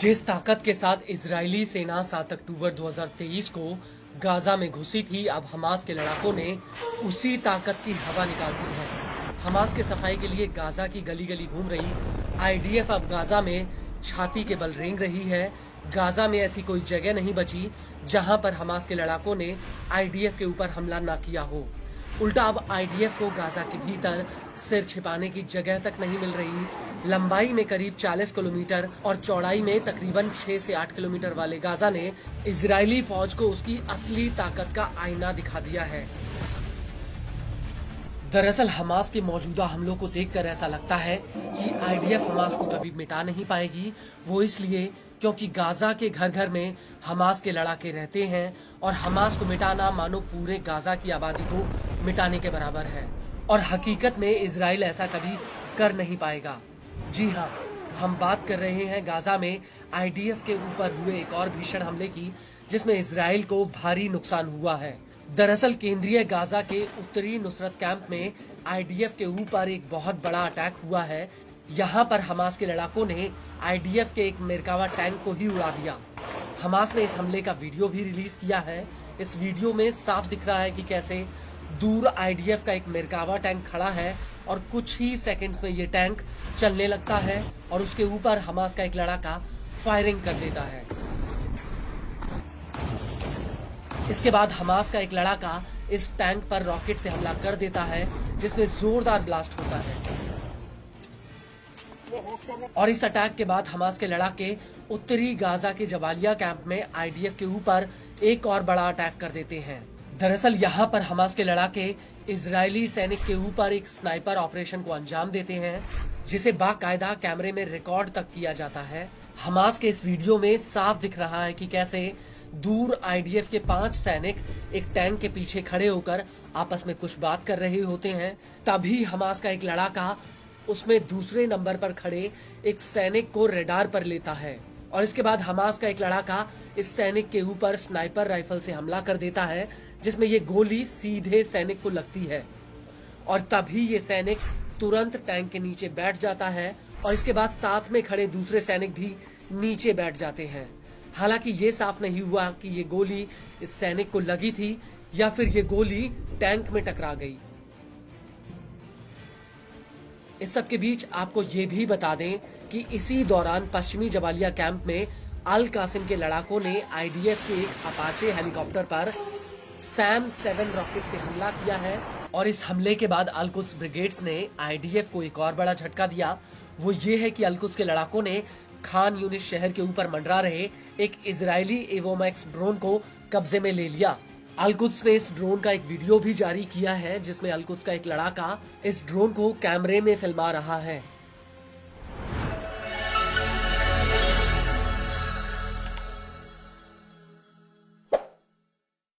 जिस ताकत के साथ इजरायली सेना 7 अक्टूबर 2023 को गाजा में घुसी थी, अब हमास के लड़ाकों ने उसी ताकत की हवा निकाल दी है। हमास के सफाई के लिए गाजा की गली गली घूम रही आईडीएफ अब गाजा में छाती के बल रेंग रही है। गाजा में ऐसी कोई जगह नहीं बची जहां पर हमास के लड़ाकों ने आईडीएफ के ऊपर हमला न किया हो। उल्टा अब आईडीएफ को गाजा के भीतर सिर छिपाने की जगह तक नहीं मिल रही। लंबाई में करीब 40 किलोमीटर और चौड़ाई में तकरीबन 6 से 8 किलोमीटर वाले गाजा ने इजरायली फौज को उसकी असली ताकत का आईना दिखा दिया है। दरअसल हमास के मौजूदा हमलों को देखकर ऐसा लगता है कि आईडीएफ हमास को कभी मिटा नहीं पाएगी। वो इसलिए क्योंकि गाजा के घर घर में हमास के लड़ाके रहते हैं और हमास को मिटाना मानो पूरे गाजा की आबादी को मिटाने के बराबर है। और हकीकत में इजराइल ऐसा कभी कर नहीं पाएगा। जी हाँ, हम बात कर रहे हैं गाजा में आईडीएफ के ऊपर हुए एक और भीषण हमले की, जिसमें इजराइल को भारी नुकसान हुआ है। दरअसल केंद्रीय गाजा के उत्तरी नुसरत कैंप में आईडीएफ के ऊपर एक बहुत बड़ा अटैक हुआ है। यहाँ पर हमास के लड़ाकों ने आईडीएफ के एक मेरकावा टैंक को ही उड़ा दिया। हमास ने इस हमले का वीडियो भी रिलीज किया है। इस वीडियो में साफ दिख रहा है कि कैसे दूर आईडीएफ का एक मेरकावा टैंक खड़ा है और कुछ ही सेकंड्स में ये टैंक चलने लगता है और उसके ऊपर हमास का एक लड़ाका फायरिंग कर देता है। इसके बाद हमास का एक लड़ाका इस टैंक पर रॉकेट से हमला कर देता है, जिसमें जोरदार ब्लास्ट होता है। और इस अटैक के बाद हमास के लड़ाके उत्तरी गाजा के जबालिया कैंप में आईडीएफ के ऊपर एक और बड़ा अटैक कर देते हैं। दरअसल यहाँ पर हमास के लड़ाके इजरायली सैनिक के ऊपर एक स्नाइपर ऑपरेशन को अंजाम देते हैं, जिसे बाकायदा कैमरे में रिकॉर्ड तक किया जाता है। हमास के इस वीडियो में साफ दिख रहा है कि कैसे दूर आईडीएफ के 5 सैनिक एक टैंक के पीछे खड़े होकर आपस में कुछ बात कर रहे होते हैं। तभी हमास का एक लड़ाका उसमें दूसरे नंबर पर खड़े एक सैनिक को रडार पर लेता है और इसके बाद हमास का एक लड़ाका इस सैनिक के ऊपर स्नाइपर राइफल से हमला कर देता है, जिसमें ये गोली सीधे सैनिक को लगती है और तभी ये सैनिक तुरंत टैंक के नीचे बैठ जाता है और इसके बाद साथ में खड़े दूसरे सैनिक भी नीचे बैठ जाते हैं। हालांकि ये साफ नहीं हुआ कि ये गोली इस सैनिक को लगी थी या फिर ये गोली टैंक में टकरा गई। इस सब के बीच आपको ये भी बता दें कि इसी दौरान पश्चिमी जबालिया कैंप में अल कासिम के लड़ाकों ने आईडीएफ के एक अपाचे हेलीकॉप्टर पर सैम 7 रॉकेट से हमला किया है। और इस हमले के बाद अल कुद्स ब्रिगेड्स ने आईडीएफ को एक और बड़ा झटका दिया। वो ये है कि अल कुद्स के लड़ाकों ने खान यूनिस शहर के ऊपर मंडरा रहे एक इजरायली एवोमैक्स ड्रोन को कब्जे में ले लिया। अल कुद्स ने इस ड्रोन का एक वीडियो भी जारी किया है, जिसमें अल कुद्स का एक लड़ाका इस ड्रोन को कैमरे में फिल्मा रहा है।